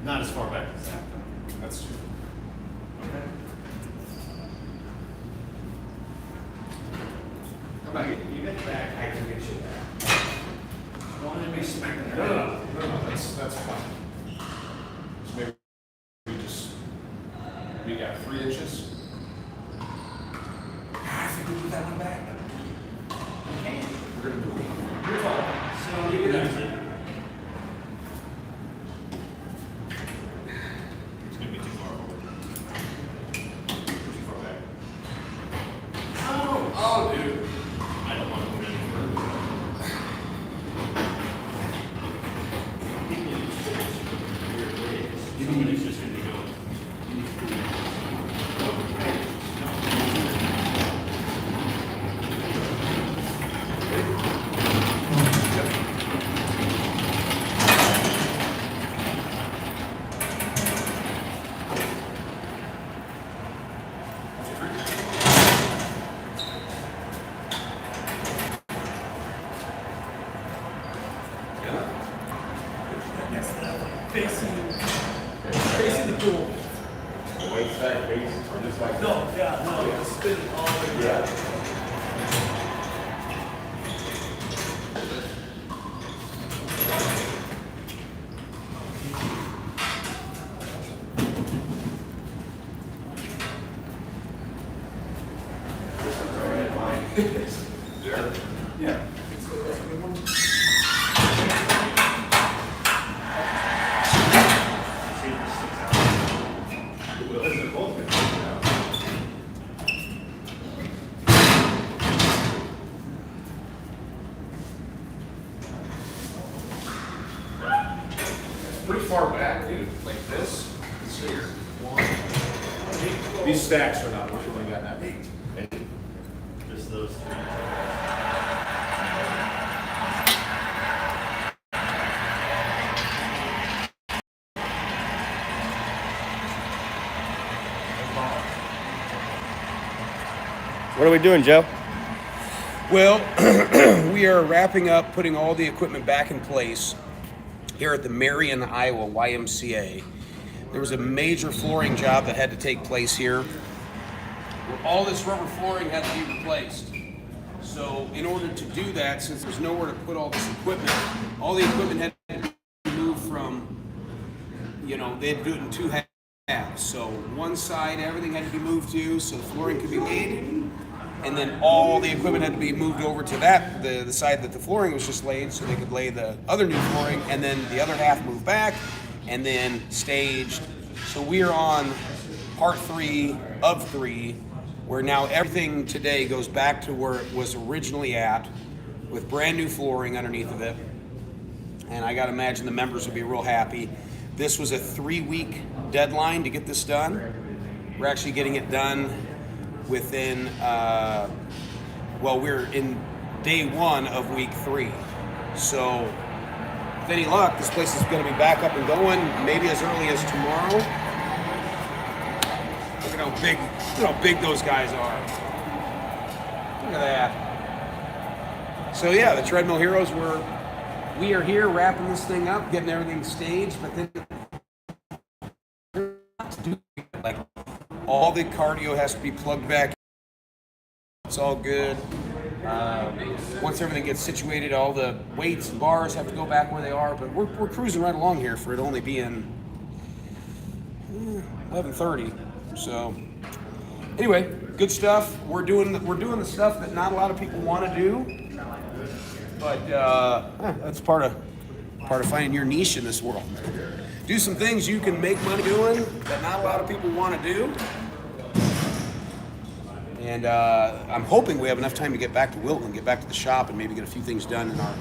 Not as far back as that. That's true. Okay. Come on, you get back, I can get you back. Don't let me smack the No, that's fine. So maybe we got 3 inches. I think we put that one back. Okay. We're gonna do it. Your fault. So you get it. It's gonna be too far over. Too far back. Oh, dude. I don't want to move any further. Somebody's just gonna be going. Facing the pool. White side base, or just like No, yeah, no, it's spinning all the way around. there. Yeah. Pretty far back, dude. Like this. Let's see here. 1. These stacks are not what we got that big. Just those three. What are we doing, Joe? Well, we are wrapping up putting all the equipment back in place here at the Marion, Iowa YMCA. There was a major flooring job that had to take place here, where all this rubber flooring had to be replaced. So in order to do that, since there's nowhere to put all this equipment, all the equipment had to be moved from, they had to do it in 2 halves. So one side, everything had to be moved to, so the flooring could be laid. And then all the equipment had to be moved over to the side that the flooring was just laid, so they could lay the other new flooring, and then the other half moved back, and then staged. So we are on part 3 of 3, where now everything today goes back to where it was originally at, with brand new flooring underneath of it. And I gotta imagine the members will be real happy. This was a 3-week deadline to get this done. We're actually getting it done within, we're in day 1 of week 3. So with any luck, this place is gonna be back up and going maybe as early as tomorrow. Look at how big those guys are. Look at that. So yeah, the Treadmill Heroes, we are here wrapping this thing up, getting everything staged, but then like all the cardio has to be plugged back. It's all good. Once everything gets situated, all the weights and bars have to go back where they are. But we're cruising right along here for it only being 11:30. So anyway, good stuff. We're doing the stuff that not a lot of people want to do, but that's part of finding your niche in this world. Do some things you can make money doing that not a lot of people want to do. And I'm hoping we have enough time to get back to Wilton, get back to the shop, and maybe get a few things done in our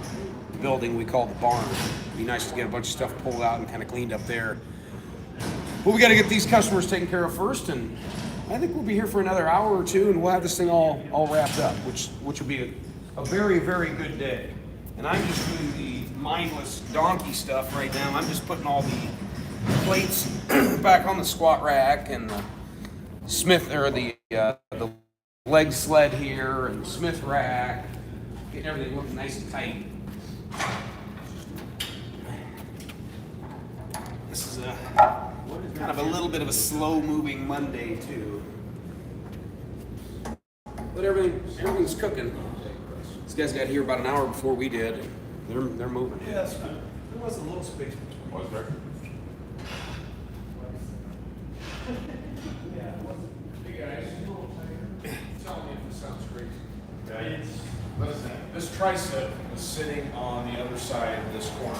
building we call the barn. It'd be nice to get a bunch of stuff pulled out and kind of cleaned up there. But we got to get these customers taken care of first, and I think we'll be here for another hour or 2, and we'll have this thing all wrapped up, which will be a very, very good day. And I'm just doing the mindless donkey stuff right now. I'm just putting all the plates back on the squat rack and the the leg sled here and the Smith rack, getting everything looking nice and tight. This is a kind of a little bit of a slow-moving Monday too. But everything's cooking. These guys got here about an hour before we did. They're moving. Yeah, that's fine. There was a little space between. Was there? Yeah, it wasn't. Hey guys, tell me if this sounds crazy. It's, Listen, this tricep is sitting on the other side of this corner.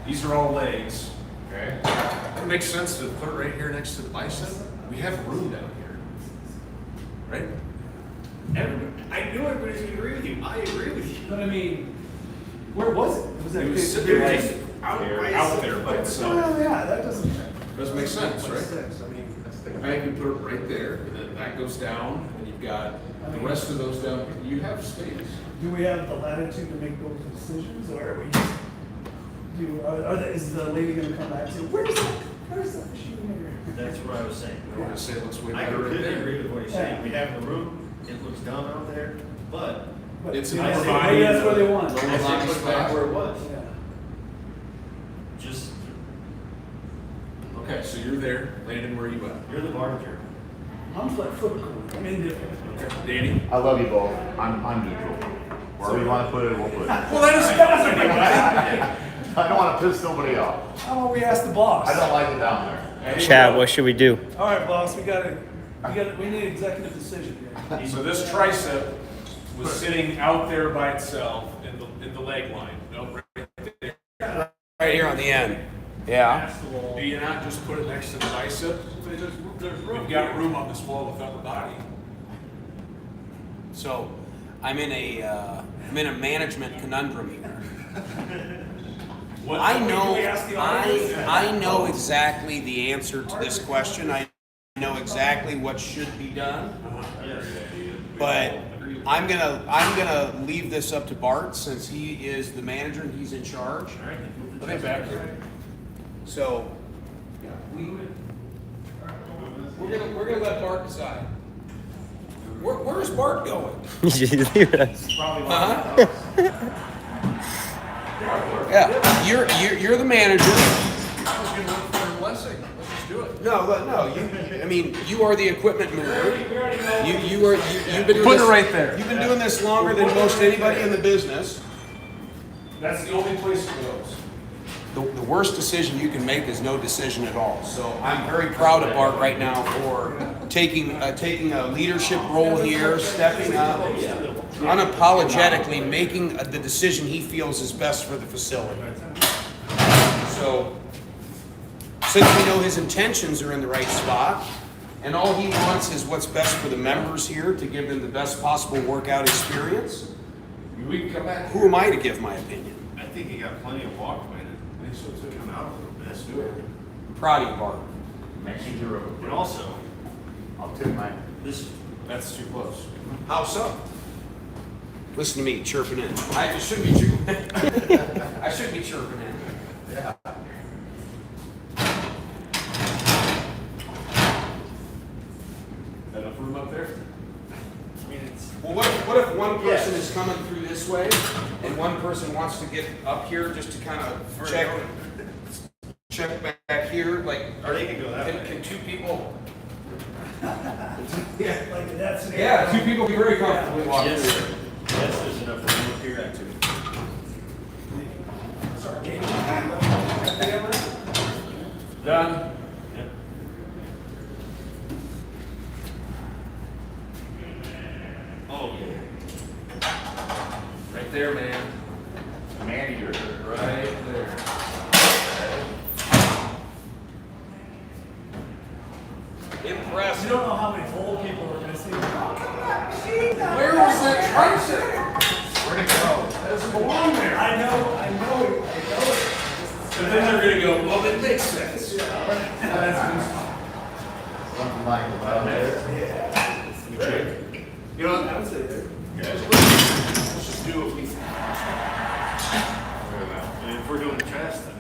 These are all legs. Okay. It makes sense to put it right here next to the bicep. We have room down here. Right? I knew everybody's gonna agree with you. I agree with you. but I mean, where was it? Was that It was case- sitting right Out by out itself. there by Oh, itself. yeah, that doesn't. Doesn't make sense, right? I mean, I can put it right there, and then that goes down, and you've got the rest of those down. You have space. do we have the latitude to make those decisions, or are we just is the lady gonna come back and say, where's that machine here? That's what I was saying. I want to say it looks way I better right completely there. agree with what you're saying. Yeah. We have the room, it looks dumb out there, but But It's maybe an that's- providing maybe that's what they want. the- I say put it back where it was. Yeah. Just, Okay, so you're there, Landon, where are you at? you're the manager. I'm like flip coin. I'm indifferent. Danny? I love you both. I'm neutral. Wherever you want to put it, we'll put it. Well, that is. I don't want to piss somebody off. How about we ask the boss? I don't like it down there. Chad, what should we do? All right, boss, we need an executive decision here. So this tricep was sitting out there by itself in the leg line. Nope, right there. Right here on the end. Yeah. Do you not just put it next to the bicep? We've got room on this wall with upper body. So I'm in a management conundrum here. What- I can know we ask the audience? I know exactly the answer to this question. I know exactly what should be done. But I'm gonna leave this up to Bart since he is the manager and he's in charge. Okay, back here. So we're gonna let Bart decide. Where's Bart going? Uh-huh. Yeah, you're the manager. I was gonna look for a blessing. Let's just do it. No. You are the equipment mover. You've been doing Put it this, right there. You've been doing this longer than most anybody in the business. That's the only place it goes. The worst decision you can make is no decision at all. So I'm very proud of Bart right now for taking a leadership role here, stepping up, unapologetically making the decision he feels is best for the facility. So since we know his intentions are in the right spot, and all he wants is what's best for the members here to give them the best possible workout experience, We can come back. who am I to give my opinion? I think you got plenty of walkway to come out a little bit. Let's do it. I'm proud of you, Bart. Maxine Giroux. And also, I'll tip my. this, That's too close. How so? Listen to me chirping in. I should be chirping. I should be chirping in. Yeah. Enough room up there? I mean, it's, Well, what if one person is coming through this way and one person wants to get up here just to kind of check back here? Like, or they can go that way. can two people? Like that's. Yeah, two people can very comfortably walk Yes, through. yes, there's enough room up here too. Done. Yep. Oh, yeah. Right there, man. Manager. Right there. You Impressive. don't know how many old people are gonna say, "Oh, come on, machine down Where there." was that tricep? Where'd it go? That doesn't belong there. I know it. But then they're gonna go, well, that makes sense. Something like that. You know, I would say there. let's just do what we. And if we're doing chest, then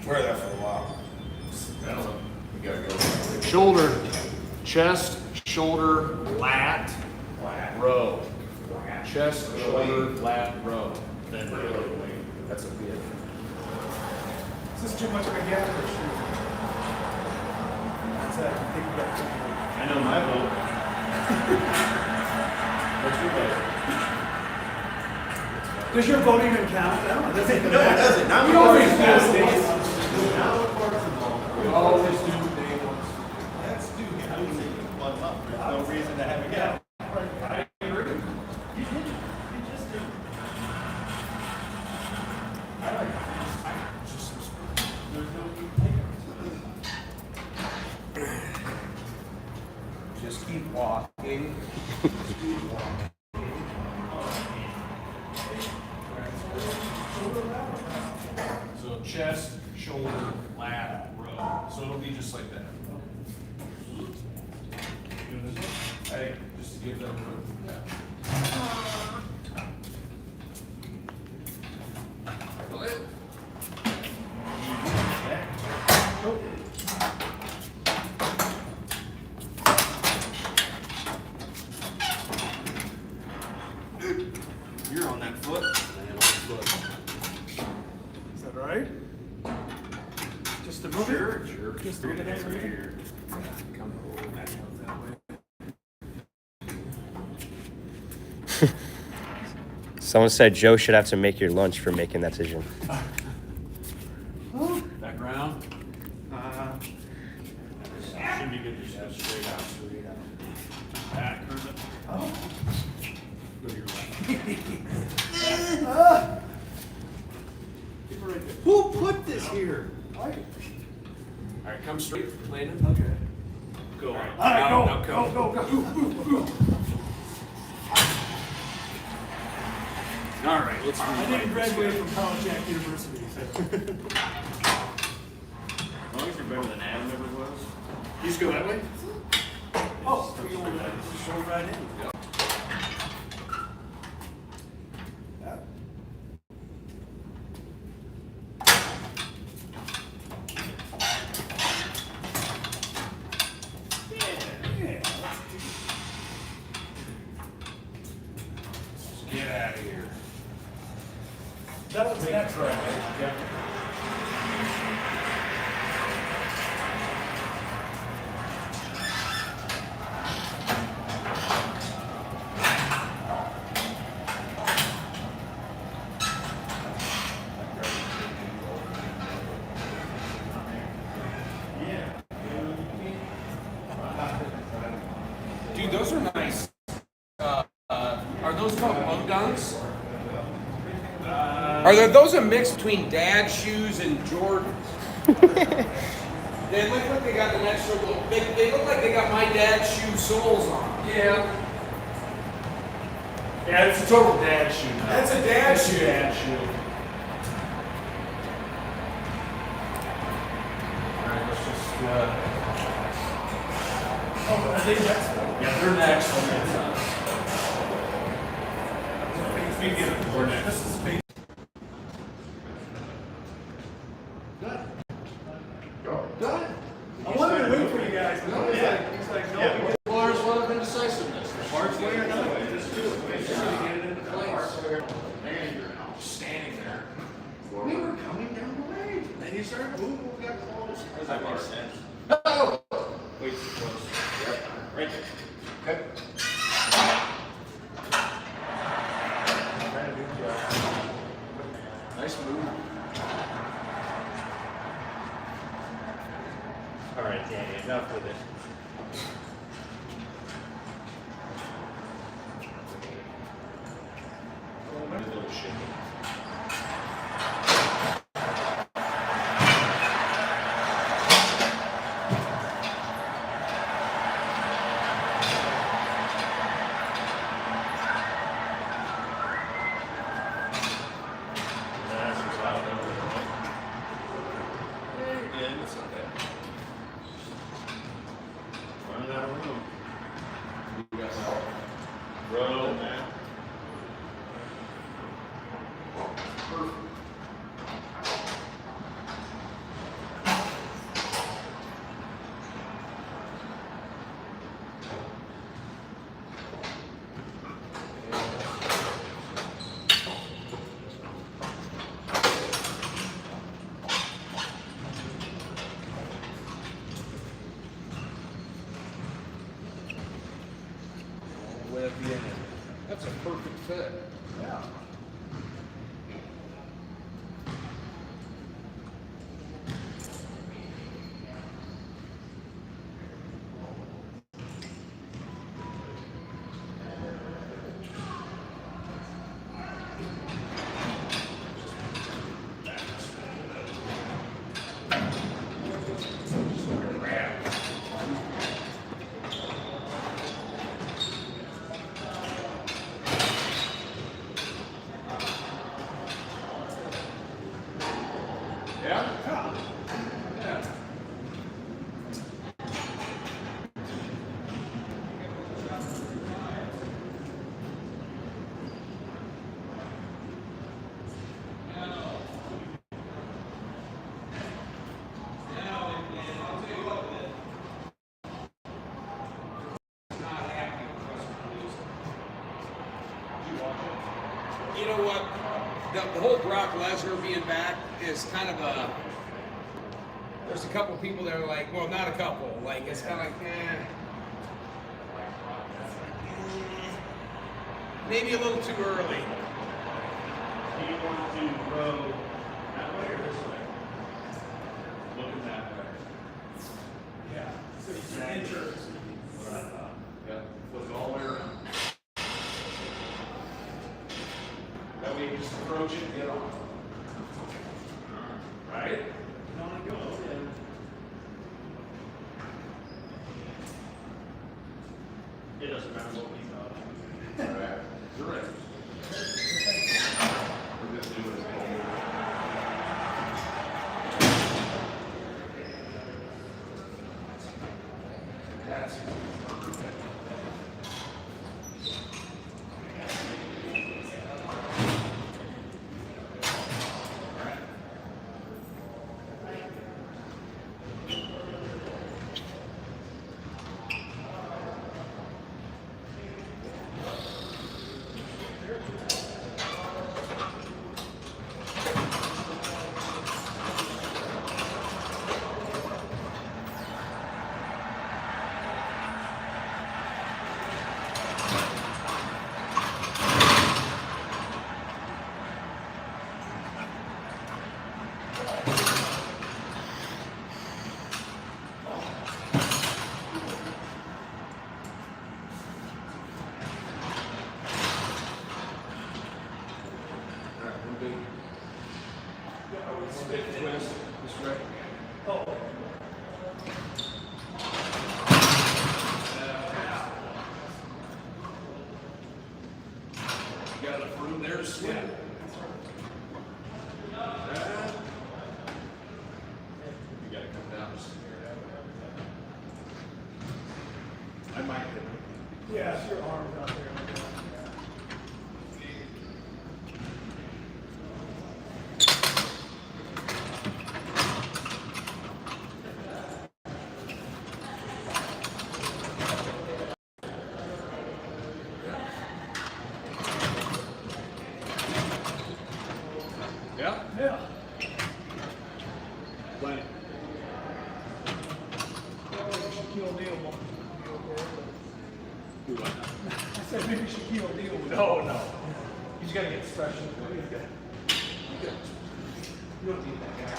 Wear that for a while. I don't know. You gotta go. Shoulder, chest, shoulder, lat, row. Chest, shoulder, lat, row. Then That's a bit. this too much of a gap or should? That's it. I think we got to. I know my vote. What's your vote? Does your vote even count? I don't know. Does it? No, it doesn't. Not We before always it's do passed. states. Now the court's involved. We always do day ones. Let's do it. I would say one month. There's no reason to have a gap. I agree. You did. You just did. There's no need to take it. Just keep walking. So chest, shoulder, lat, row. So it'll be just like that. Hey, just to give them room. Go ahead. You're on that foot. I am on the foot. Is that all right? Just a move it? Sure. Just a minute right here. Come over that way. Someone said Joe should have to make your lunch for making that decision. Back around. Should be good. Just have straight out. Back. Oh. Go to your left. Keep it right there. Who put this here? All right, come straight. Landon. Okay. Go. All right, Now go, come. go, go, go. All right, let's I didn't graduate from College Jack University. So. As long as you're better than Adam ever was. You just go that way. Oh, we're going to show right in. Yep. Yeah. Yeah. Get out of here. That was next, right? Yep. Dude, those are nice. Are those called lug guns? Are those a mix between dad shoes and Jordans? They look like they got an extra little. They look like they got my dad's shoe soles on. Yeah. Yeah, it's a total dad shoe. Now. That's a dad It's a shoe. dad shoe. All right, let's just. Oh, are they next? Yeah, they're next. We get it. We're next. This is big. I wanted to wait for you guys, but he's like, no. Lawyers want of indecisiveness. Parts way or not? Just do it. Standing there. We were coming down the lane. And you started moving, we got close. That makes sense. Oh! Way too close. Yep. Right there. Okay. Nice move. All right, Danny, enough with it. A little shaky. That's just out of yeah, it's not bad. Running out of room. You got that. Row, man. You know what? The whole Brock Lesnar being back is kind of a. There's a couple people that are like, well, not a couple. Like it's kind of like, maybe a little too early. Do you want to go that way or this way? Looking that way. Yeah. So it's an interest. Yeah, flip it all the way around. That way you just approach it and get on. Right? No, go. It doesn't matter what we thought. All right. You're right. We're just doing it. That's You got enough room there to swim? You gotta come down. I might hit it. Yeah, it's your arms out there. Yeah? Yeah. Plenty. Shaquille O'Neal won't be okay. Do what? I said maybe Shaquille O'Neal would. No. He's got to get special. You don't need that guy.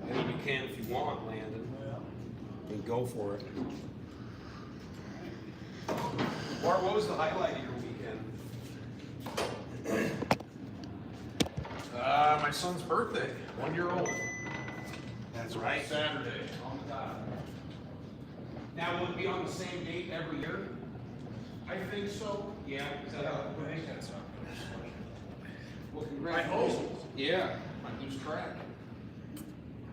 I mean, you can if you want, Landon. And go for it. Bart, what was the highlight of your weekend? My son's birthday, 1 year old. That's right. Saturday. On the dot. Now, will it be on the same date every year? I think so. Yeah. Is that how? I think that's how it goes. Well, I congratulations. hope. Yeah. Might lose track.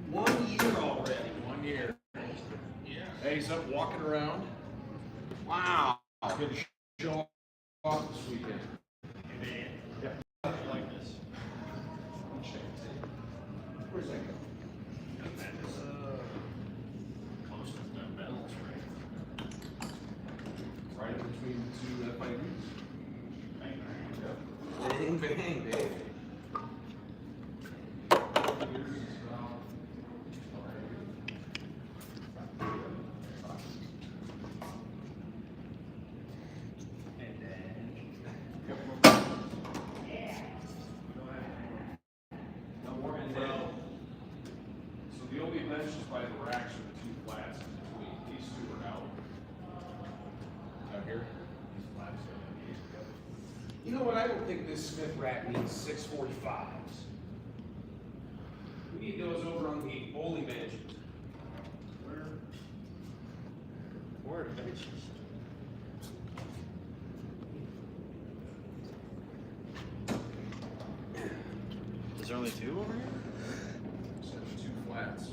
1 year already. 1 year. Yeah. Hey, days up walking around. Wow. Good to show off this weekend. Yeah. Like this. Where's that go? Close to the metals, right? Right in between the two FIVs. Bang, bang, bang. So the only benches by the racks are the two flats in between. These two are out. Out here? These flats are together. You know what? I don't think this Smith rack needs 645s. We need those over on the bowling benches. Where are the benches? Is there only two over here? So there's two flats.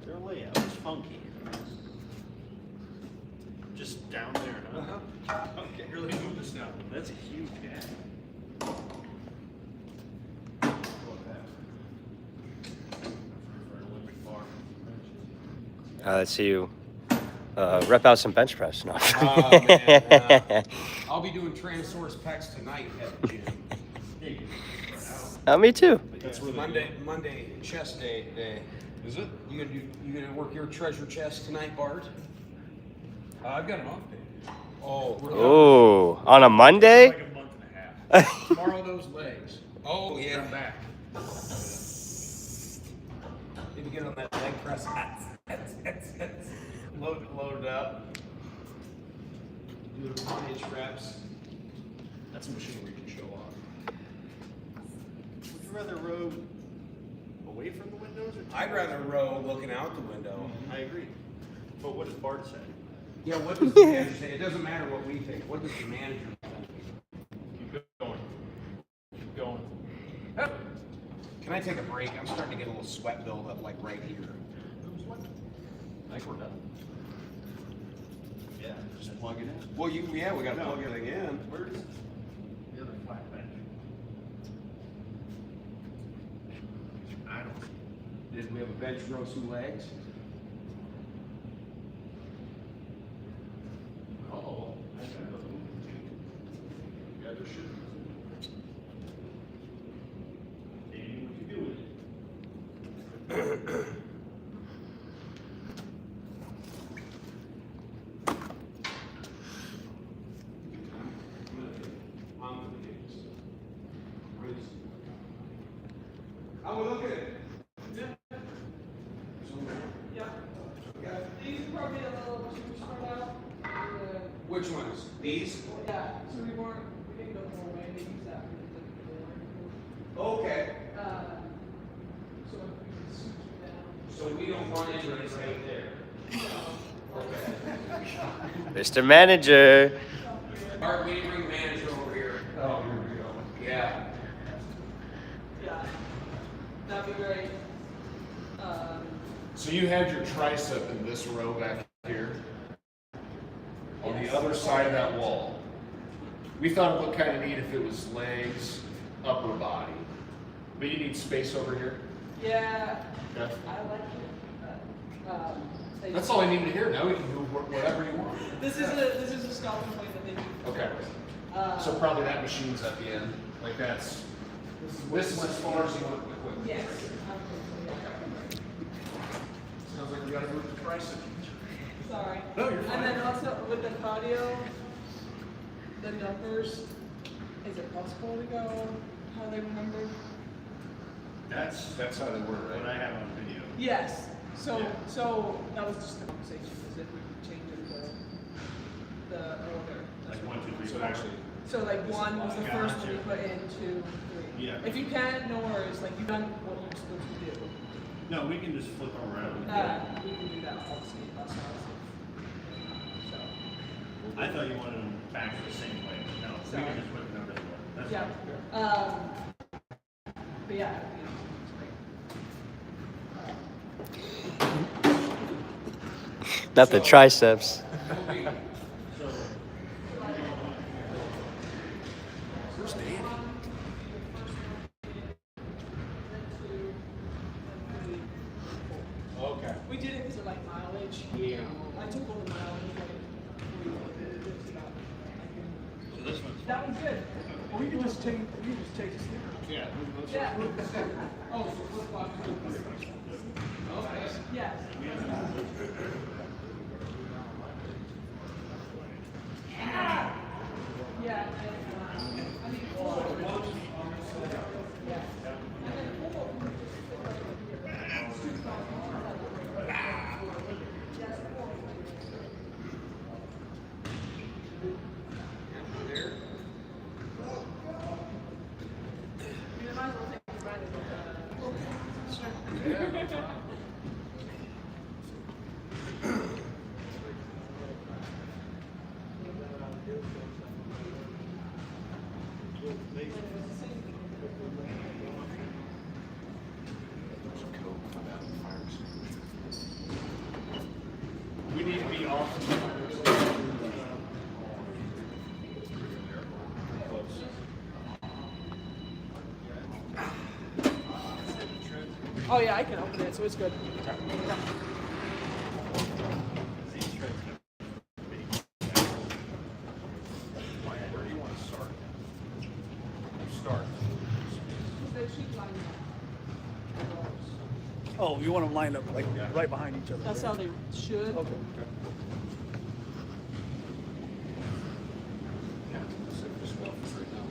Their layout is funky. Just down there, huh? Okay, really move this down. That's a huge gap. Let's see you rep out some bench press. No. Oh, man. I'll be doing Transource pecs tonight at the gym. Me too. That's where Monday chest day. Is it? You gonna work your treasure chest tonight, Bart? I've got an off day. Oh, Ooh, on a Monday? Like a month and a half. Tomorrow those legs. oh yeah. I'm back. Need to get on that leg press. Load it up. Do the 1-inch reps. That's a machine we can show off. Would you rather row away from the windows or? I'd rather row looking out the window. I agree. But what does Bart say? Yeah, what does the manager say? It doesn't matter what we think. What does the manager think? Keep going. Keep going. Can I take a break? I'm starting to get a little sweat buildup like right here. I think we're done. Yeah, just plug it in. Well, we gotta plug everything in. Where's the other flat bench? I don't. Did we have a bench row some legs? Oh. Yeah, there should be. Danny, what you do with it? How we looking? These are probably a little too spread out. Which ones? These? Yeah, so we didn't go the whole way, we used that for the Okay. so if we can switch it down. So we don't want any right there. Mr. Manager. Art, we didn't bring the manager over here. Oh, here we go. Yeah. Yeah, that'd be great. So you had your tricep in this row back here on the other side of that wall. We thought it looked kind of neat if it was legs, upper body. But you need space over here. Yeah, Okay. I like it. That's all I need to hear. Now we can do whatever you want. This is a scalpel point that they do. Okay. So probably that machine's at the end. Like that's, this is as far as you want the equipment. Yes. Sounds like we gotta move the tricep. Sorry. No, you're fine. And then also with the cardio, the numbers, is it possible to go how they remember? That's how they were, What right? I have on video. Yes. So Yeah. so that was just a conversation, is if we could change the order. Like 1, 2, 3, So 4. actually, So like one was the first one you Gotcha. put in, 2, 3. Yeah. If you can, no worries. Like you've done what you're supposed to do. No, we can just flip them around. We can do that obviously ourselves. So I thought you wanted them back the same way. No, we Sorry. can just flip them over. Yeah. But yeah. Not the triceps. Where's Danny? Okay. We did it because of like mileage. Yeah. I took all the mileage. So this one's. That one's good. Or you can just take a sticker. Yeah. Yeah. Oh, so flip flop. Yes. Yeah. I mean, We need to be off. oh yeah, I can open it, so it's good. Where do you want to start? Start. Oh, you want them lined up like right behind each other. That's how they should. Okay. Yeah. Just go for it now.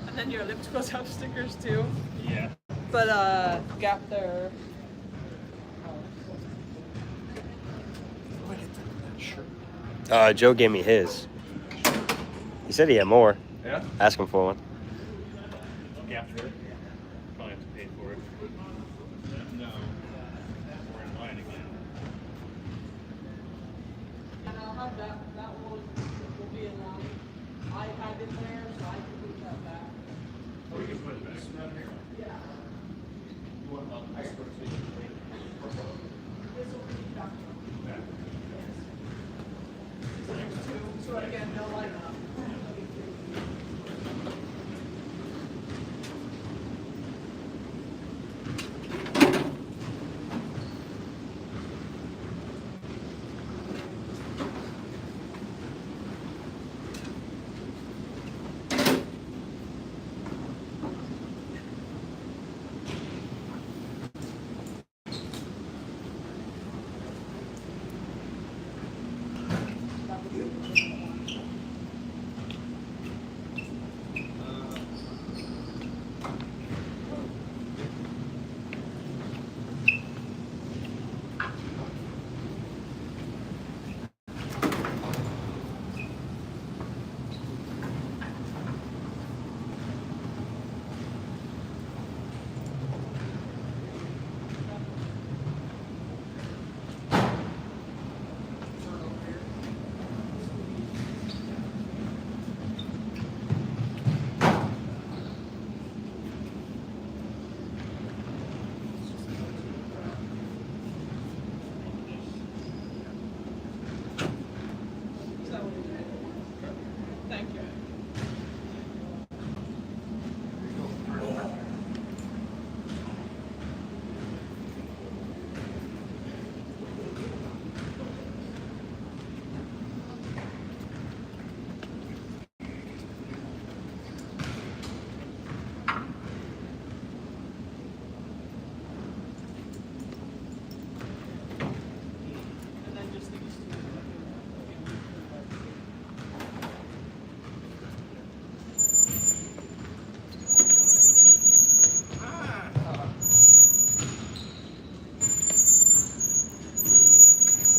And then your ellipticals have stickers too. Yeah. But gap there. Joe gave me his. He said he had more. Yeah? Ask him for one. After it. Probably have to pay for it. No. We're in line again. And I'll have that one will be in line. I have it there, so I can put that back. Or we can put it back. Yeah. You want about ice cream? This will be back. So again, no light up.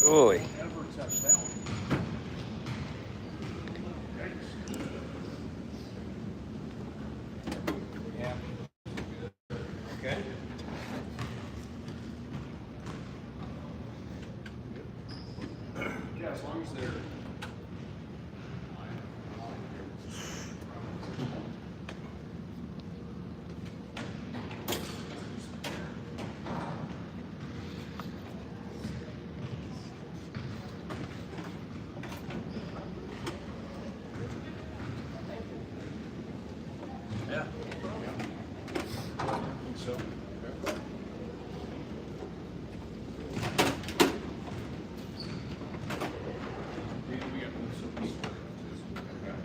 Oy. Never touch that one. Okay. Yeah, as long as they're. Yeah. I think so. Okay. We got some support. Okay.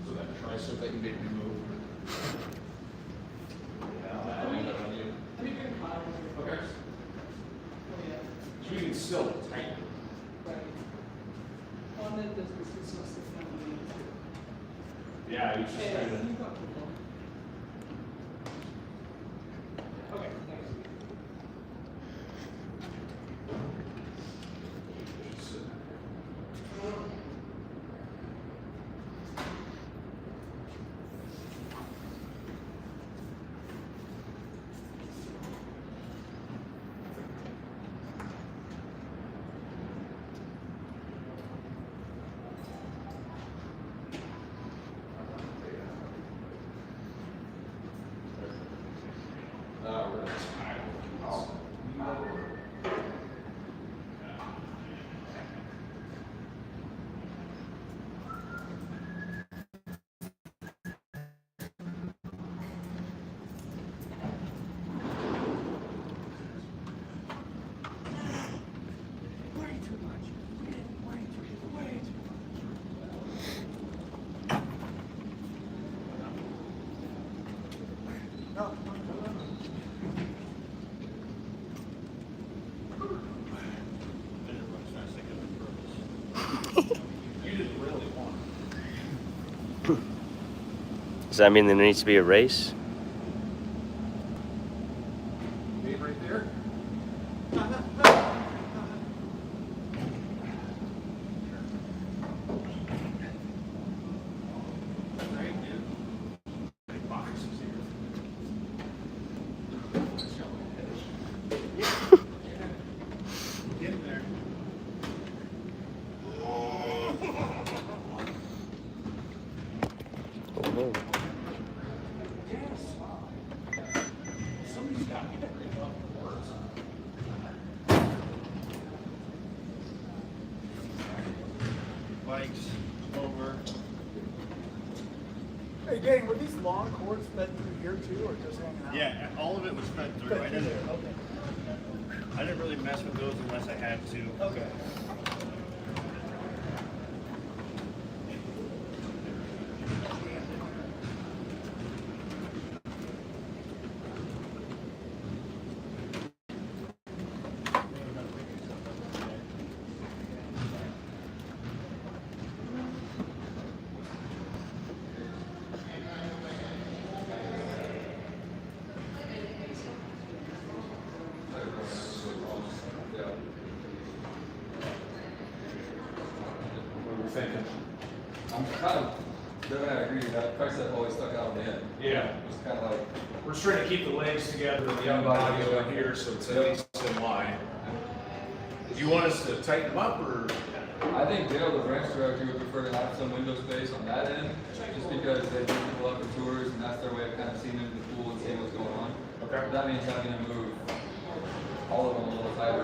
So that tricep that you made me move. Okay. So you can still tighten. On that distance, it's not sitting down. Yeah, you just kind of. Okay, thanks. You didn't really want it. Does that mean there needs to be a race? Name right there. Right, dude. Big boxes here. Get in there. Oh, Somebody's got to bring up the words. Bikes over. Hey, gang, were these long cords fed through here too, or just hanging out? Yeah, all of it was fed through. Fed through there, okay. I didn't really mess with those unless I had to. Okay. What were you thinking? I'm kind of, then I agree, that price that always stuck out in the end. Yeah. It was kind of like, We're just trying to keep the legs together and the young body over here so it's at least in line. Do you want us to tighten them up or? I think Dale, the branch director, would prefer to have some window space on that end, just because they bring people up for tours and that's their way of kind of seeing into the pool and seeing what's going on. Okay. That means having to move all of them a little tighter.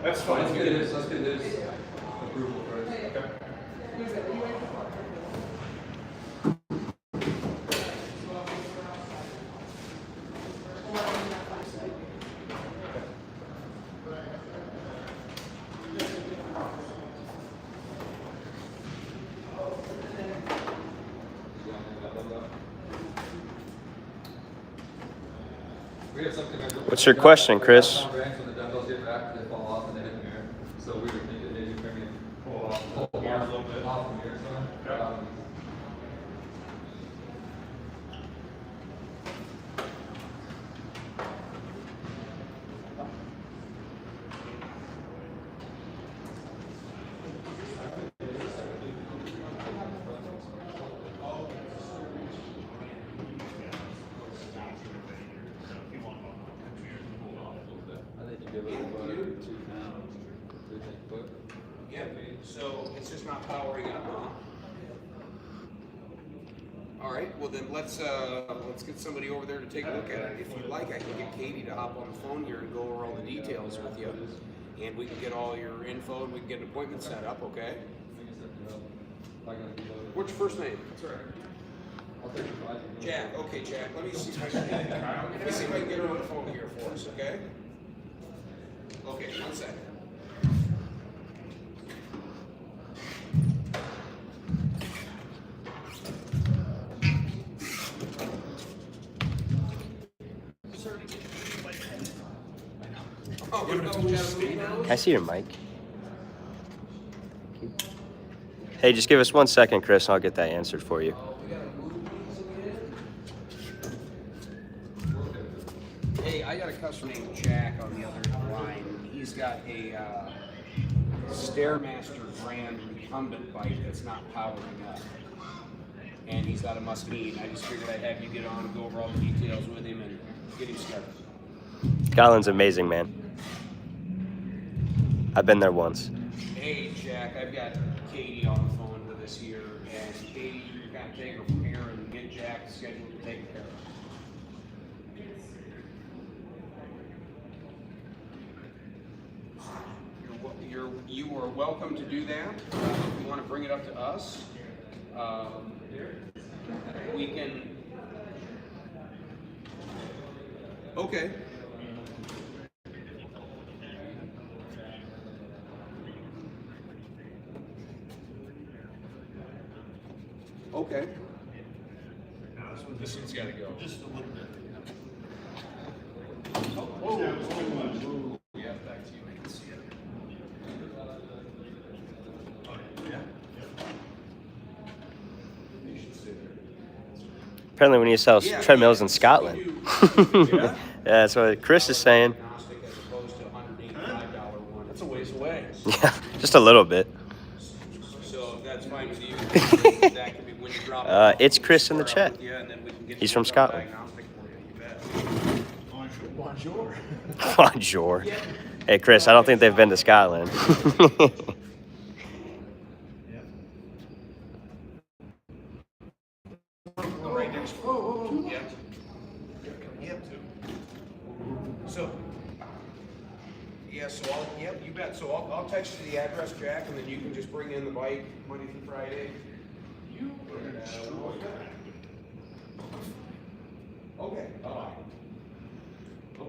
That's fine. Let's get his approval first. Okay. We have something. What's your question, Chris? Branch when the dumbbells get back, they fall off and they hit the mirror. So we were thinking maybe bring it Pull off pull the gears a little bit. off the mirror. Okay. give it about 2 pounds, 3 foot. Yeah, so it's just not powering up, huh? All right, well then let's get somebody over there to take a look at it. If you'd like, I can get Katie to hop on the phone here and go over all the details with you, and we can get all your info and we can get an appointment set up. Okay? What's your first name? I'll take the 5. Jack. Okay, Jack. Let me see if I can get her on the phone here for us. Okay? Okay, 1 second. Oh, Can I see your mic? Hey, just give us 1 second, Chris, and I'll get that answered for you. Hey, I got a customer named Jack on the other line. He's got a Stairmaster Grand recumbent bike that's not powering up. And he's got a Muscatine. I just figured I'd have you get on and go over all the details with him and get him started. Scotland's amazing, man. I've been there once. Hey, Jack, I've got Katie on the phone with us here. And Katie, you're going to take her from here and get Jack scheduled to take care of her. You are welcome to do that. If you want to bring it up to us, we can. Okay. Okay. This one's got to go. Just a little bit. Yeah, back to you. I can see it. You should sit there. Apparently we need to sell Yeah, treadmills in yes, Scotland. we do. Yeah, that's what Chris is saying. Diagnostic as opposed to $185 one. That's a ways away. Yeah, just a little bit. So if that's fine with you. That can be when you drop it off, It's we'll Chris in the square up chat. with you, and then we can get He's you from a Scotland. diagnostic for you. You bet. Bonjour. Bonjour. Hey, Chris, I don't think they've been to Scotland. Right next door. Yeah. Yep. So, yeah, so you bet. So I'll text you the address, Jack, and then you can just bring in the bike Monday through Friday. Okay. All right.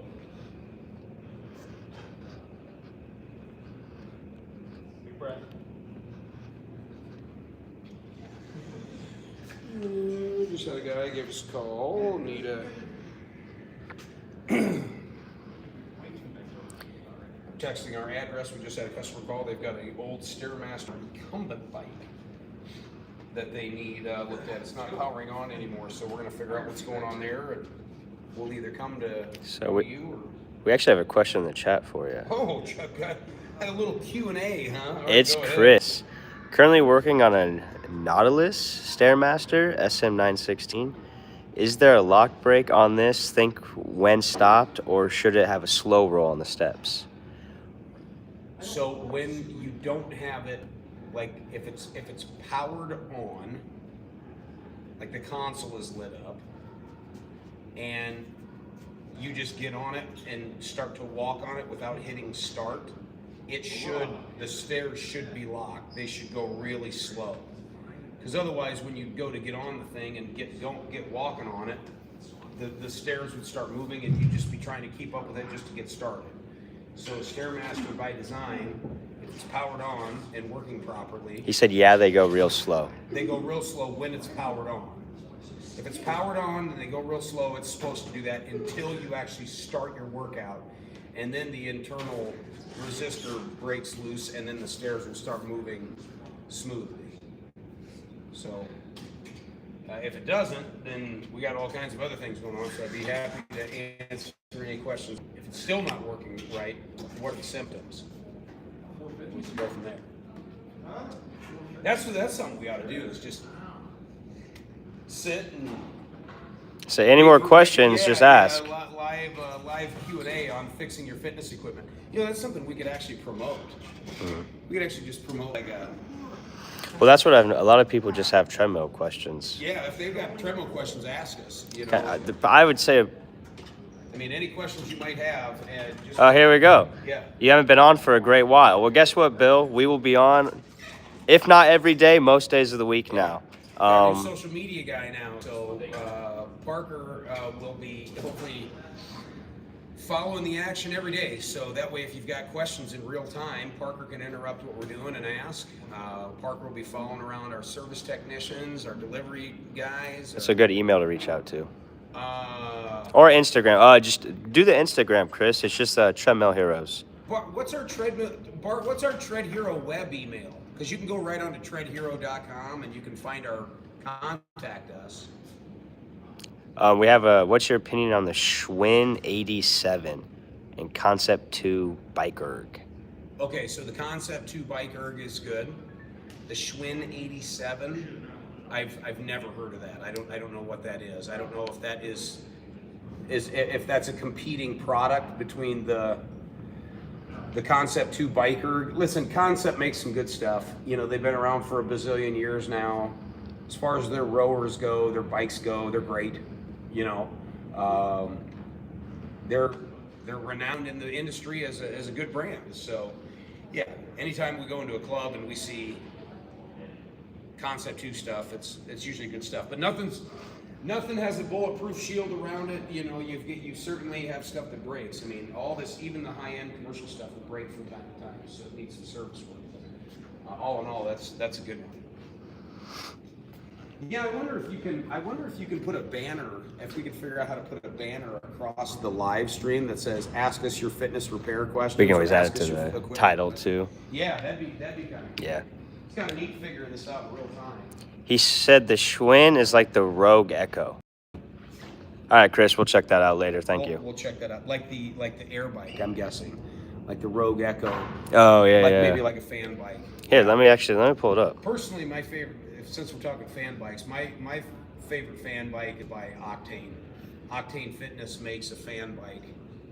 Big breath. Just had a guy give us a call. Need a texting our address. We just had a customer call. They've got an old Stairmaster incumbent bike that they need looked at. It's not powering on anymore, so we're gonna figure out what's going on there, and we'll either come to So you or. We actually have a question in the chat for you. Oh, Chuck got had a little Q&A, huh? All right, It's go ahead. Chris. Currently working on a Nautilus Stairmaster SM916. Is there a lock brake on this? Think when stopped, or should it have a slow roll on the steps? So when you don't have it, like if it's powered on, like the console is lit up, and you just get on it and start to walk on it without hitting start, the stairs should be locked. They should go really slow. Because otherwise, when you go to get on the thing and don't get walking on it, the stairs would start moving and you'd just be trying to keep up with it just to get started. So Stairmaster by design, if it's powered on and working properly, He said, yeah, they go real slow. they go real slow when it's powered on. If it's powered on and they go real slow, it's supposed to do that until you actually start your workout. And then the internal resistor breaks loose and then the stairs will start moving smoothly. So if it doesn't, then we got all kinds of other things going on. So I'd be happy to answer any questions. If it's still not working right, what are the symptoms? We can go from there. That's something we ought to do, is just sit and So any more questions, Yeah, just ask. Live Q&A on fixing your fitness equipment. You know, that's something we could actually promote. We could actually just promote like a. Well, that's what a lot of people just have treadmill questions. Yeah, if they've got treadmill questions, ask us. You know, I would say, I mean, any questions you might have, and just. oh, here we go. Yeah. You haven't been on for a great while. Well, guess what, Bill? We will be on, if not every day, most days of the week now. Our new social media guy now, so Parker will be hopefully following the action every day. So that way, if you've got questions in real time, Parker can interrupt what we're doing and ask. Parker will be following around our service technicians, our delivery guys. It's a good email to reach out to. Or Or Instagram. Just do the Instagram, Chris. It's just Treadmill Heroes. what's our Tread Hero web email? Because you can go right onto treadhero.com and you can find our contact us. We have what's your opinion on the Schwinn 87 and Concept 2 Bike Erg? Okay, so the Concept 2 Bike Erg is good. The Schwinn 87, I've never heard of that. I don't know what that is. I don't know if that is if that's a competing product between the Concept 2 Bike Erg. Listen, Concept makes some good stuff. You know, they've been around for a bazillion years now. As far as their rowers go, their bikes go, they're great. You know, they're renowned in the industry as a good brand. So, yeah, anytime we go into a club and we see Concept 2 stuff, it's usually good stuff. But nothing has a bulletproof shield around it. You know, you certainly have stuff that breaks. I mean, all this, even the high-end commercial stuff will break from time to time, so it needs some service work. All in all, that's a good one. Yeah, I wonder if you can put a banner, if we could figure out how to put a banner across the live stream that says "Ask us your fitness repair questions." We can always or add ask it us to your the equipment title questions. too. Yeah, that'd be kind of Yeah. It's kind of neat figuring this out in real time. He said the Schwinn is like the Rogue Echo. All right, Chris, we'll check that out later. Thank you. We'll check that out. Like the air bike, I'm guessing, like the Rogue Echo. Oh yeah, like yeah. maybe like a fan bike. Here, let me pull it up. Personally, my favorite, since we're talking fan bikes, my favorite fan bike is by Octane. Octane Fitness makes a fan bike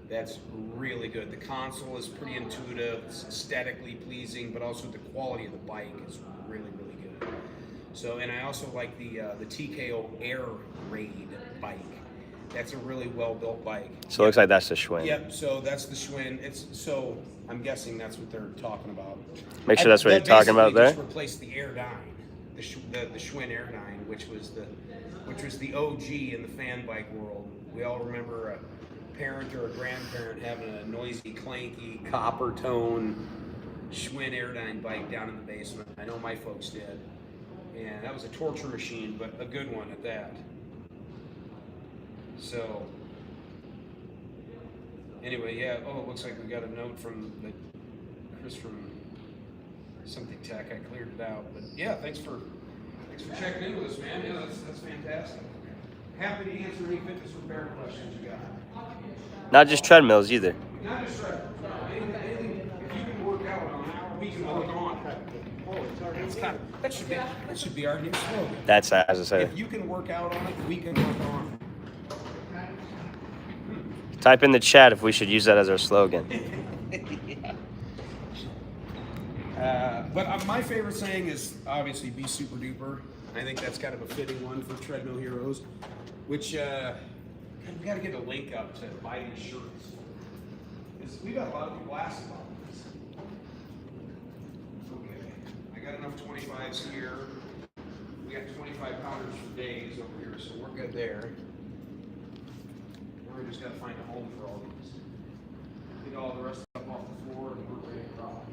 that's really good. The console is pretty intuitive, it's aesthetically pleasing, but also the quality of the bike is really, really good. So, and I also like the TKO Air Raid bike. That's a really well-built bike. So it looks like that's the Schwinn. Yep, so that's the Schwinn. So I'm guessing that's what they're talking about. Make sure that's what you're talking about there. Just replaced the Airdyne, the Schwinn Airdyne, which was the OG in the fan bike world. We all remember a parent or a grandparent having a noisy, clanky, copper tone Schwinn Airdyne bike down in the basement. I know my folks did, and that was a torture machine, but a good one at that. So, anyway, yeah. Oh, it looks like we got a note from Chris from Something Tech. I cleared it out, but yeah, thanks for checking in with us, man. Yeah, that's fantastic. Happy to answer any fitness repair questions you got. Not just treadmills either. Not just right. Anything. If you can work out on it, we can work on. That should be our new slogan. That's as I said. If you can work out on it, we can work on. Type in the chat if we should use that as our slogan. But my favorite saying is obviously "be super duper." I think that's kind of a fitting one for Treadmill Heroes. Which we got to get a link up to buy these shirts. Because we got a lot of people asking about this. Okay, I got enough 25s here. We got 25 pounders for days over here, so we're good there. We just got to find a home for all these. Get all the rest of them off the floor and we're ready to rock.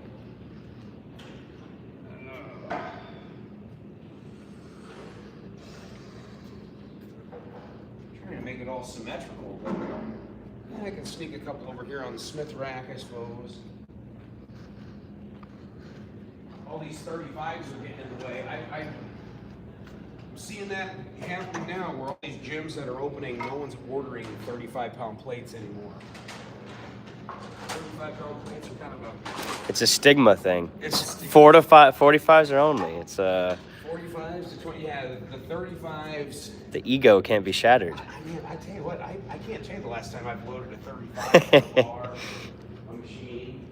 Trying to make it all symmetrical, but I can sneak a couple over here on the Smith rack, I suppose. All these 35s are getting in the way. I'm seeing that happening now where all these gyms that are opening, no one's ordering 35-pound plates anymore. 35-pound plates are kind of a... It's a stigma thing. It's a stigma. 45s are only. It's 45s 45s to 20, yeah, the 35s. The ego can't be shattered. Man, I tell you what, I can't tell you the last time I've loaded a 35 in a car, a machine.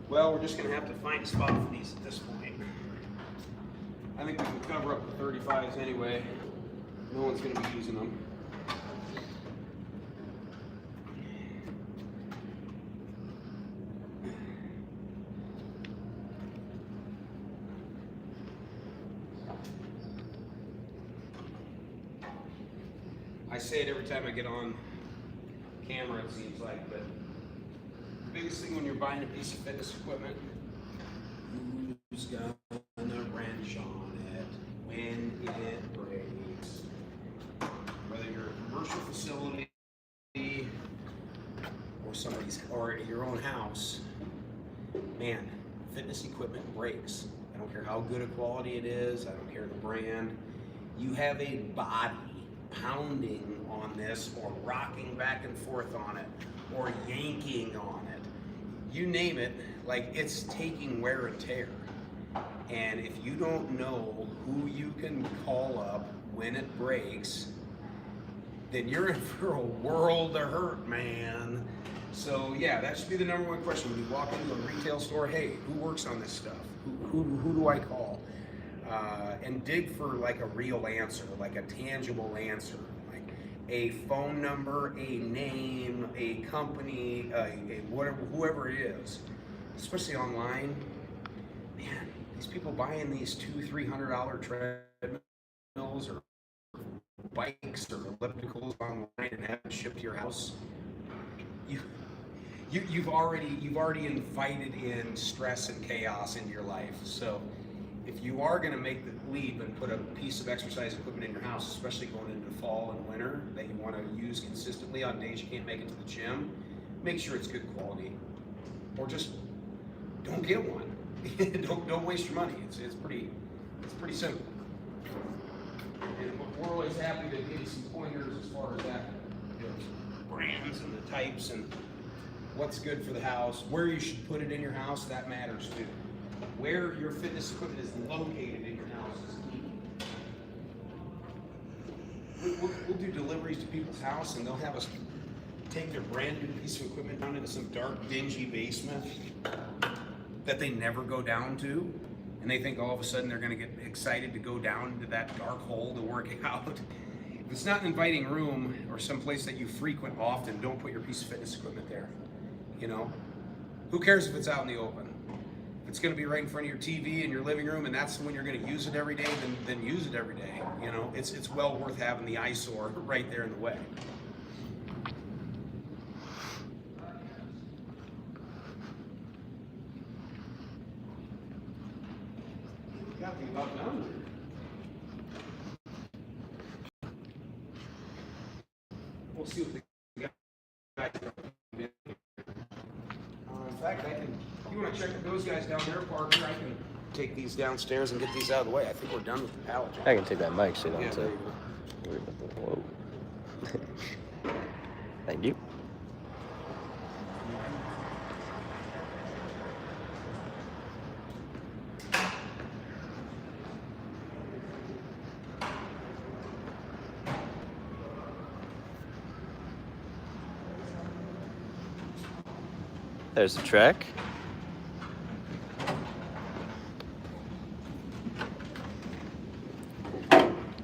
Well, we're just gonna have to find a spot for these at this point. I think we can cover up the 35s anyway. No one's gonna be using them. I say it every time I get on camera, it seems like, but the biggest thing when you're buying a piece of fitness equipment, who's gonna wrench on it when it breaks? Whether you're a commercial facility or your own house, man, fitness equipment breaks. I don't care how good a quality it is, I don't care the brand. You have a body pounding on this or rocking back and forth on it or yanking on it, you name it, like it's taking wear and tear. And if you don't know who you can call up when it breaks, then you're in for a world of hurt, man. So yeah, that should be the number one question when you walk into a retail store. Hey, who works on this stuff? Who do I call? And dig for like a real answer, like a tangible answer, like a phone number, a name, a company, whatever, whoever it is. Especially online, man, these people buying these $200-300 treadmills or bikes or ellipticals online and have it shipped to your house. You've already invited in stress and chaos into your life. So if you are going to make the leap and put a piece of exercise equipment in your house, especially going into fall and winter that you want to use consistently on days you can't make it to the gym, make sure it's good quality, or just don't get one. don't waste your money. It's pretty simple. And we're always happy to give you some pointers as far as that goes. Brands and the types and what's good for the house, where you should put it in your house, that matters too. Where your fitness equipment is located in your house is key. We'll do deliveries to people's house and they'll have us take their brand new piece of equipment down into some dark, dingy basement that they never go down to. And they think all of a sudden they're gonna get excited to go down into that dark hole to work out. If it's not an inviting room or some place that you frequent often, don't put your piece of fitness equipment there. You know? Who cares if it's out in the open? If it's gonna be right in front of your TV in your living room and that's when you're gonna use it every day, then use it every day. You know, it's well worth having the eyesore right there in the way. Got to be about done. We'll see what the guys do. In fact, if you want to check with those guys down there, Parker, I can take these downstairs and get these out of the way. I think we're done with the pallet jack. I can take that mic so you don't Yeah, have there to. you go. Whoa. Thank you. There's the track.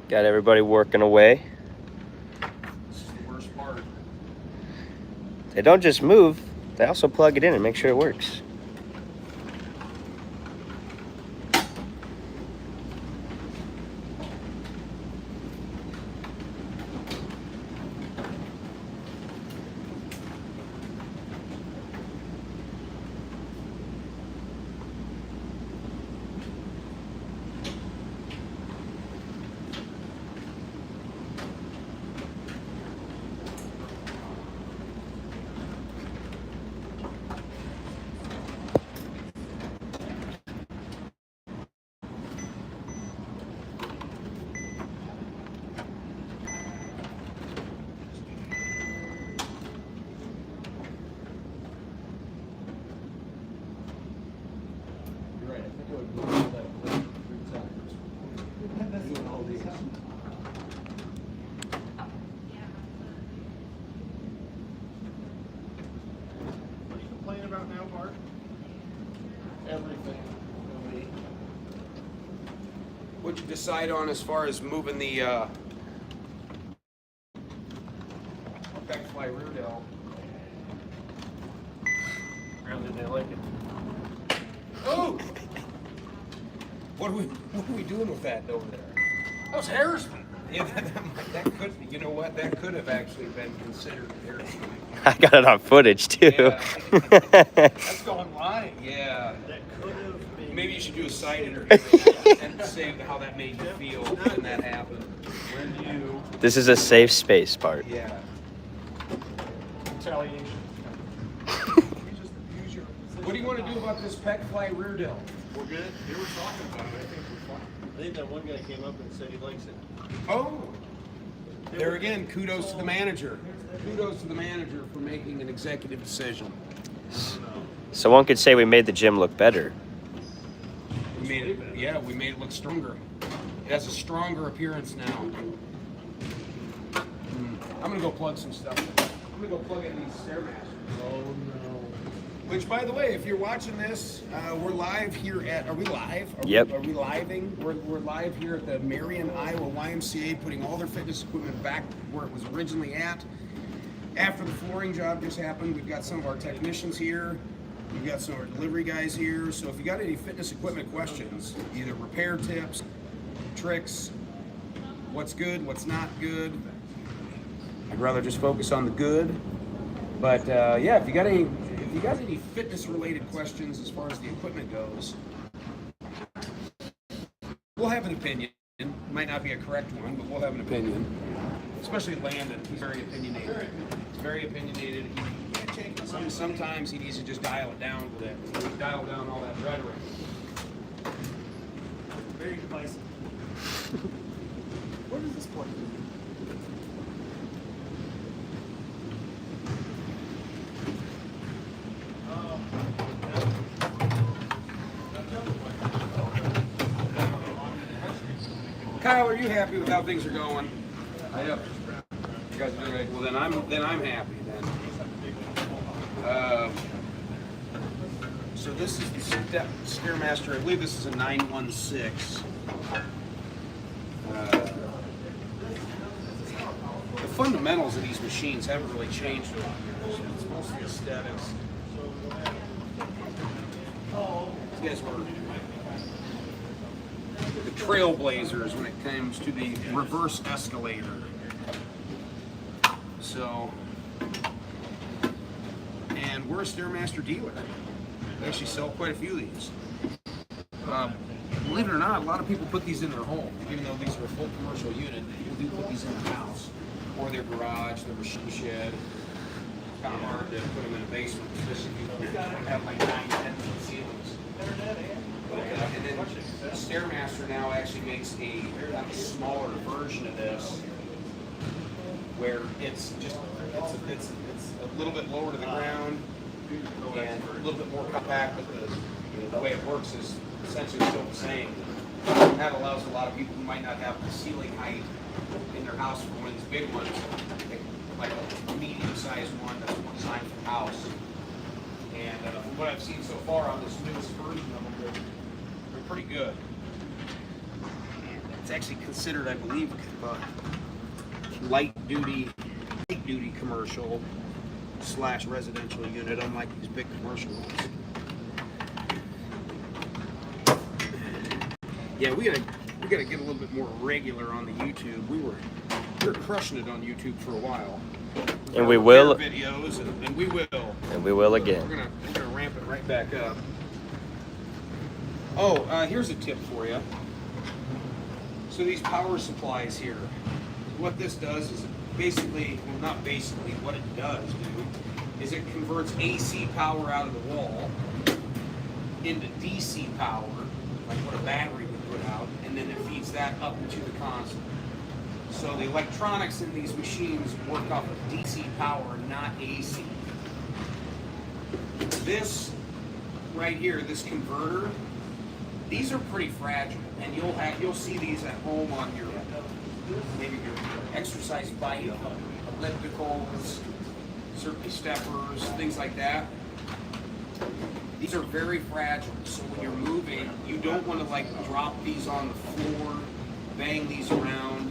Got everybody working away. This is the worst part. They don't just move, they also plug it in and make sure it works. What'd you decide on as far as moving the back fly rear dell? Apparently they like it. Oh! What are we doing with that over there? That was harassment. Yeah, that could, you know what? That could have actually been considered harassment. I got it on footage too. Yeah. That's going live. Yeah. That could have been. Maybe you should do a side interview and say how that made you feel when that happened. When you This is a safe space part. Yeah. retaliation. What do you want to do about this pec fly rear dell? We're good. They were talking about it. I think we're fine. I think that one guy came up and said he likes it. Oh. There again, kudos to the manager. Kudos to the manager for making an executive decision. So one could say we made the gym look better. We made it, yeah, we made it look stronger. It has a stronger appearance now. I'm gonna go plug some stuff. I'm gonna go plug in these Stairmasters. Oh no. Which, by the way, if you're watching this, we're live here at. Are we live? Yep. Are we living? We're live here at the Marion, Iowa YMCA, putting all their fitness equipment back where it was originally at. After the flooring job just happened, we've got some of our technicians here. We've got some of our delivery guys here. So if you got any fitness equipment questions, either repair tips, tricks, what's good, what's not good, I'd rather just focus on the good. But yeah, if you got any fitness-related questions as far as the equipment goes, we'll have an opinion. It might not be a correct one, but we'll have an opinion. Especially Landon, he's very opinionated. He's very opinionated. He can't take it. Sometimes he needs to just dial it down a little bit. Dial down all that rhetoric. Very divisive. What is this point? Kyle, are you happy with how things are going? I am. You guys are doing great. Well, then I'm happy then. So this is the Stairmaster. I believe this is a 916. The fundamentals of these machines haven't really changed over the years. It's mostly aesthetics. These guys were the trailblazers when it comes to the reverse escalator. So, and we're a Stairmaster dealer. We actually sell quite a few of these. Believe it or not, a lot of people put these in their home. Even though these are a full commercial unit, people do put these in their house or their garage, their machine shed. It's kind of hard to put them in a basement, especially if you have like 9-10 foot ceilings. And then Stairmaster now actually makes a kind of smaller version of this, where it's a little bit lower to the ground and a little bit more compact, but the way it works is essentially still the same. That allows a lot of people who might not have the ceiling height in their house for one of these big ones, like a medium-sized one that's more designed for the house. And from what I've seen so far on this newest version of them, they're pretty good. It's actually considered, I believe, light duty commercial / residential unit, unlike these big commercial ones. Yeah, we gotta get a little bit more regular on the YouTube. We were crushing it on YouTube for a while. And we will. Videos, and we will. And we will again. We're gonna ramp it right back up. Oh, here's a tip for you. So these power supplies here, what this does is basically, well, not basically, what it does do is it converts AC power out of the wall into DC power, like what a battery would put out, and then it feeds that up into the console. So the electronics in these machines work off of DC power, not AC. This right here, this converter, these are pretty fragile, and you'll see these at home on your maybe your exercise bike, ellipticals, certainly steppers, things like that. These are very fragile, so when you're moving, you don't want to like drop these on the floor, bang these around,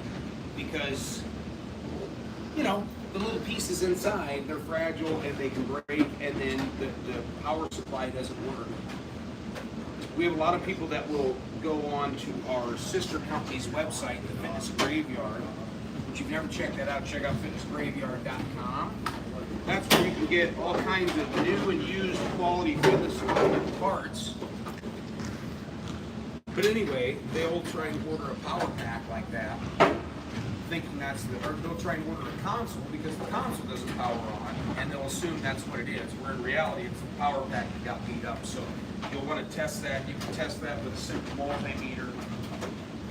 because, you know, the little pieces inside, they're fragile and they can break, and then the power supply doesn't work. We have a lot of people that will go on to our sister company's website, the Fitness Graveyard. If you've never checked that out, check out fitnessgraveyard.com. That's where you can get all kinds of new and used quality fitness equipment parts. But anyway, they'll try and order a power pack like that, thinking that's or they'll try and order a console because the console doesn't power on, and they'll assume that's what it is, where in reality it's the power pack that got beat up. So you'll want to test that. You can test that with a simple multimeter.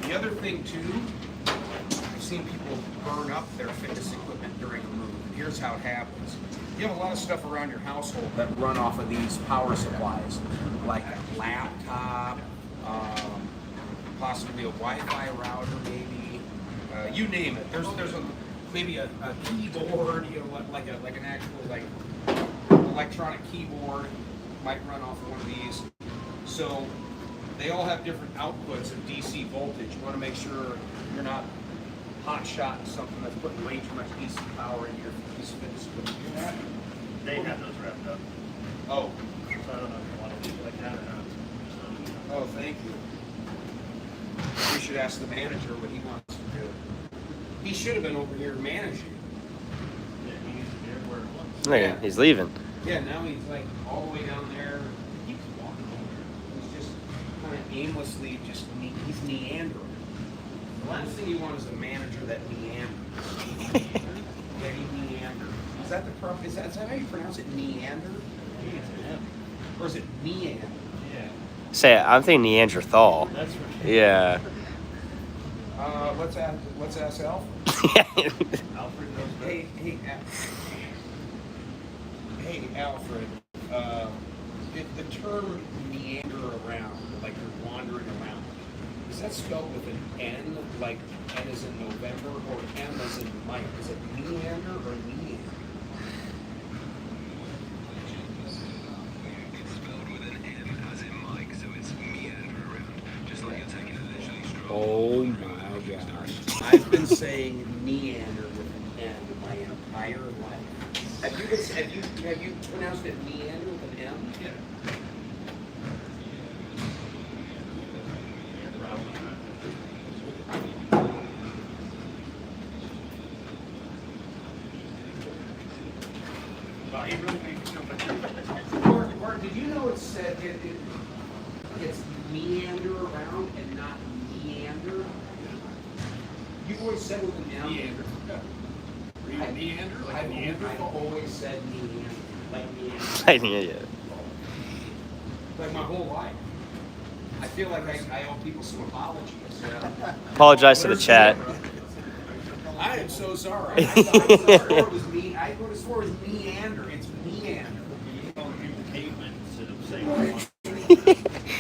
The other thing too, I've seen people burn up their fitness equipment during a move. And here's how it happens. You have a lot of stuff around your household that run off of these power supplies, like a laptop, possibly a Wi-Fi router, maybe. You name it. There's maybe a keyboard, you know, like an actual like electronic keyboard might run off of one of these. So they all have different outputs of DC voltage. You want to make sure you're not hot shotting something that's putting way too much DC power into your piece of fitness equipment. They have those wrapped up. Oh. So I don't know if you want to leave it like that or not. Oh, thank you. We should ask the manager what he wants to do. He should have been over here managing. Yeah, he needs to be everywhere at once. Look, Yeah. he's leaving. Yeah, now he's like all the way down there. He keeps walking over. He's just kind of aimlessly he's meandering. The last thing you want is a manager that meanders. Yeah, he meanders. Is that the is that how you pronounce it? Meander? Or is it meander? Yeah. Say, I'm thinking Neanderthal. That's what. Yeah. Let's ask Alf. Alfred knows better. Hey, Alfred. The term meander around, like you're wandering around, is that spelled with an N, like N as in November, or M as in Mike? Is it meander or meander? Oh my gosh. I've been saying meander with an N my entire life. Have you pronounced it meander with an M? Yeah. Well, he really makes so much. Or did you know it said it's meander around and not meander? You've always said with an M. Meander. Neander? Like I've Neanderthal? always said meander. Like meander. I think yeah. Like my whole life. I feel like I owe people some apologies. Apologize to the chat. I am so sorry. I thought it was me. I could have swore it was meander. It's meander. You call people cavemen instead of saying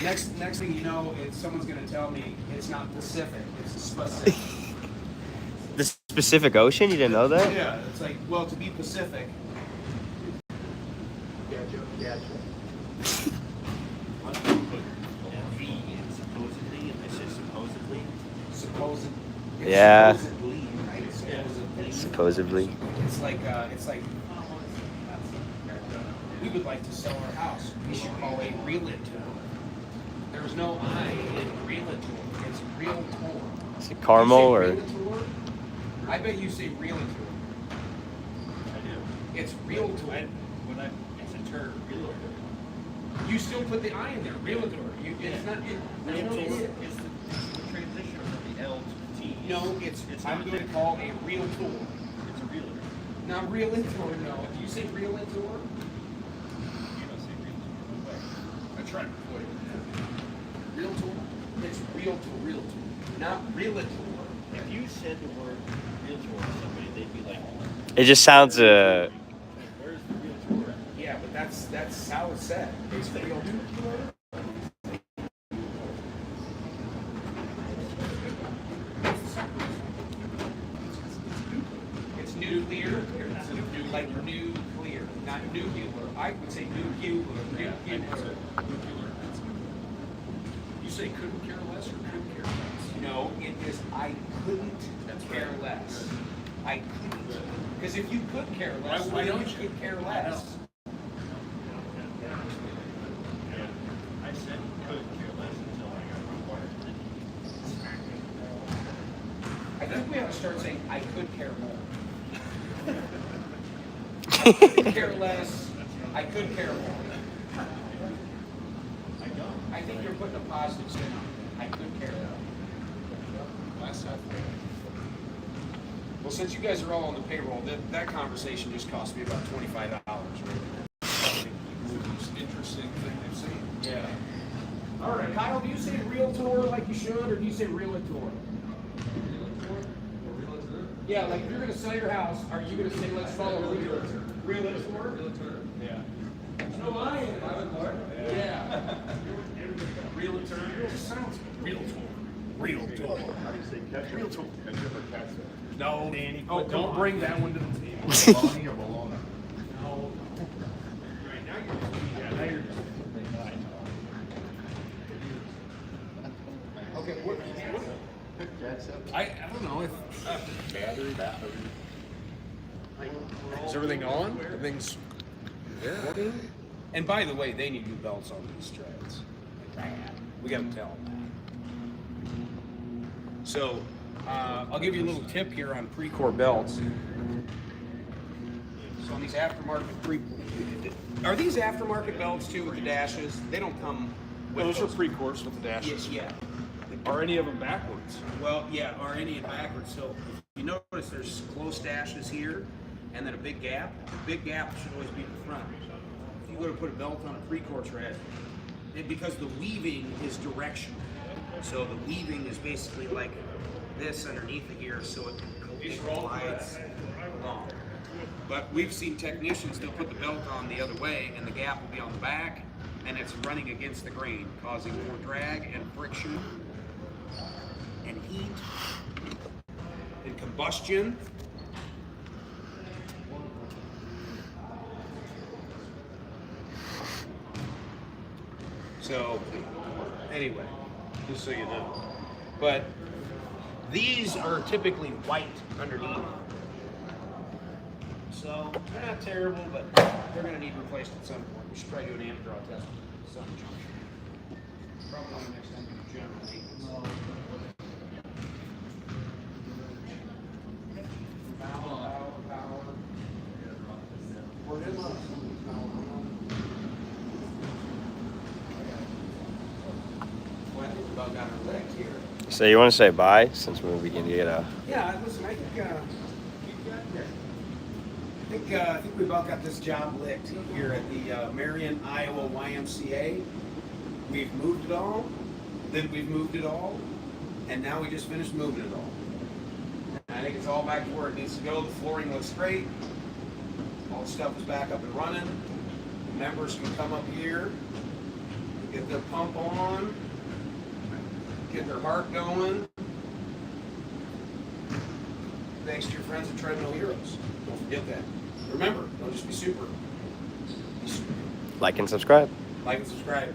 Next thing you know, someone's gonna tell me it's not Pacific, it's Pacific. The Pacific Ocean? You didn't know that? Yeah, it's like, well, to be Pacific. Yeah, Joe. Yeah, Joe. Why don't you put V in supposedly, and they say supposedly? Supposedly. It's Yeah. Supposedly, right? Supposedly. Supposedly. It's like we would like to sell our house. We should call a realtor. There's no I in realtor. It's realtor. Is it Carmel You say or? realtor? I bet you say realtor. I do. It's realtor. It's a term, realtor. You still put the I in there, realtor. It's not. There's no. It's the transition from the L to the T. No, it's I'm not going to that. call a realtor. It's a realtor. Not realtor, no. If you say realtor, You don't say realtor. I tried to avoid it. realtor, it's realtor. Not realtor. If you said the word realtor to somebody, they'd be like, It just sounds where's the realtor at? Yeah, but that's how it's said. It's realtor. It's nuclear. It's nuclear. like nuclear, not nuclear. I would say nuclear. Nuclear. You say couldn't care less or couldn't care less? No, it is I couldn't care less. I couldn't. Because if you could care less, Why then don't you you? could care less. I said couldn't care less until I got required. I think we ought to start saying I could care more. I could care less. I could care more. I think you're putting a positive spin on it. I could care more. Last time. Well, since you guys are all on the payroll, that conversation just cost me about $25, right? Most interesting thing I've seen. Yeah. All right, Kyle, do you say realtor like you should, or do you say realtor? Yeah, like if you're gonna sell your house, are you gonna say let's follow realtor? Realtor? Yeah. No, I am. Yeah. Realtor. It just sounds realtor. Realtor. How do you say ketchup? Realtor. Ketchup or ketchup? No. Danny, Oh, put don't on. bring that one to the table. Bologna or bologna? No. Right, now you're just, yeah, now you're just. Okay, what? I don't know if Battery. is everything on? Everything's working. And by the way, they need new belts on these treads. We got to tell them that. So I'll give you a little tip here on Precor belts. So on these aftermarket are these aftermarket belts too with the dashes? They don't come with Those are Precors with the Yes, dashes. yeah. Are any of them backwards? Well, yeah, or any backwards. So if you notice there's close dashes here and then a big gap. The big gap should always be in the front. If you go to put a belt on a Precor tread, because the weaving is directional. So the weaving is basically like this underneath it here, so it glides along. But we've seen technicians, they'll put the belt on the other way and the gap will be on the back and it's running against the grain, causing more drag and friction and heat and combustion. So, anyway, Just so you know. but these are typically white underneath. So, they're not terrible, but they're going to need replaced at some point. We should probably do an amp draw test at some juncture. Probably not next time we do general maintenance. Power. We're in love. Well, I think we about got our legs here. So you want to say bye since we're beginning to get a. Yeah, listen, I think we about got this job licked here at the Marion, Iowa YMCA. We've moved it all, then we've moved it all, and now we just finished moving it all. And I think it's all back to where it needs to go. The flooring looks great. All the stuff is back up and running. The members can come up here, get their pump on, get their heart going. Thanks to your friends at Treadmill Heroes. Don't forget that. Remember, don't just be super. Be super. Like and subscribe. Like and subscribe.